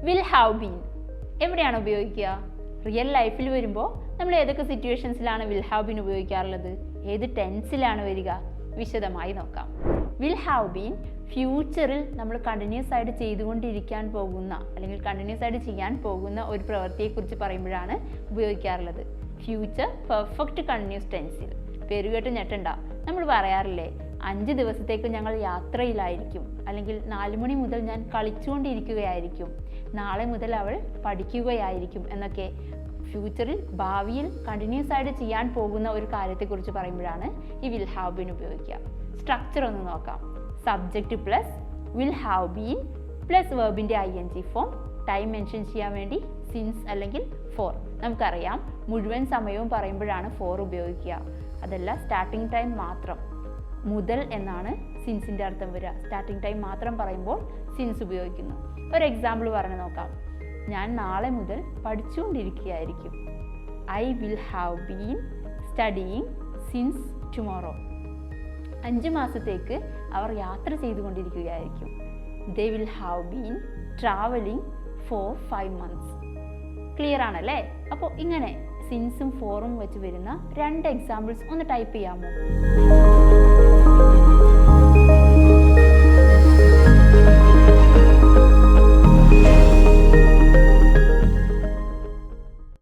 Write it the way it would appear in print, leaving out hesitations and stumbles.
Will have been എവിടെയാണ് ഉപയോഗിക്കുക? Real ലൈഫിൽ വരുമ്പോൾ നമ്മൾ ഏതൊക്കെ സിറ്റുവേഷൻസിലാണ് വിൽ ഹാവ് ബീൻ ഉപയോഗിക്കാറുള്ളത്? ഏത് ടെൻസിലാണ് വരിക? വിശദമായി നോക്കാം. വിൽ ഹാവ് ബീൻ ഫ്യൂച്ചറിൽ നമ്മൾ കണ്ടിന്യൂസ് ആയിട്ട് ചെയ്തുകൊണ്ടിരിക്കാൻ പോകുന്ന അല്ലെങ്കിൽ കണ്ടിന്യൂസ് ആയിട്ട് ചെയ്യാൻ പോകുന്ന ഒരു പ്രവൃത്തിയെക്കുറിച്ച് പറയുമ്പോഴാണ് ഉപയോഗിക്കാറുള്ളത്. ഫ്യൂച്ചർ പെർഫെക്റ്റ് കണ്ടിന്യൂസ് ടെൻസിൽ. പേരുകേട്ട് ഞെട്ടണ്ട, നമ്മൾ പറയാറില്ലേ 5 ദിവസത്തേക്ക് ഞങ്ങൾ യാത്രയിലായിരിക്കും, അല്ലെങ്കിൽ 4 മണി മുതൽ ഞാൻ കളിച്ചുകൊണ്ടിരിക്കുകയായിരിക്കും, നാളെ മുതൽ അവൾ പഠിക്കുകയായിരിക്കും എന്നൊക്കെ. ഫ്യൂച്ചറിൽ ഭാവിയിൽ കണ്ടിന്യൂസ് ആയിട്ട് ചെയ്യാൻ പോകുന്ന ഒരു കാര്യത്തെക്കുറിച്ച് പറയുമ്പോഴാണ് ഈ വിൽ ഹാവ് ബീൻ ഉപയോഗിക്കുക. സ്ട്രക്ചർ ഒന്ന് നോക്കാം. Subject plus will have been plus വെർബിൻ്റെ ING ഫോം. ടൈം മെൻഷൻ ചെയ്യാൻ വേണ്ടി സിൻസ് അല്ലെങ്കിൽ ഫോർ. നമുക്കറിയാം മുഴുവൻ സമയവും പറയുമ്പോഴാണ് ഫോർ ഉപയോഗിക്കുക. അതല്ല സ്റ്റാർട്ടിംഗ് ടൈം മാത്രം, മുതൽ എന്നാണ് സിൻസിൻ്റെ അർത്ഥം വരിക. സ്റ്റാർട്ടിംഗ് ടൈം മാത്രം പറയുമ്പോൾ സിൻസ് ഉപയോഗിക്കുന്നു. ഒരു എക്സാമ്പിൾ പറഞ്ഞു നോക്കാം. ഞാൻ നാളെ മുതൽ പഠിച്ചുകൊണ്ടിരിക്കുകയായിരിക്കും. I will have been studying since tomorrow. 5 മാസത്തേക്ക് അവർ യാത്ര ചെയ്തുകൊണ്ടിരിക്കുകയായിരിക്കും. They will have been travelling for 5 months. Clear ആണല്ലേ? അപ്പോൾ ഇങ്ങനെ സിൻസും ഫോറും വെച്ച് വരുന്ന 2 എക്സാമ്പിൾസ് ഒന്ന് ടൈപ്പ് ചെയ്യാമോ?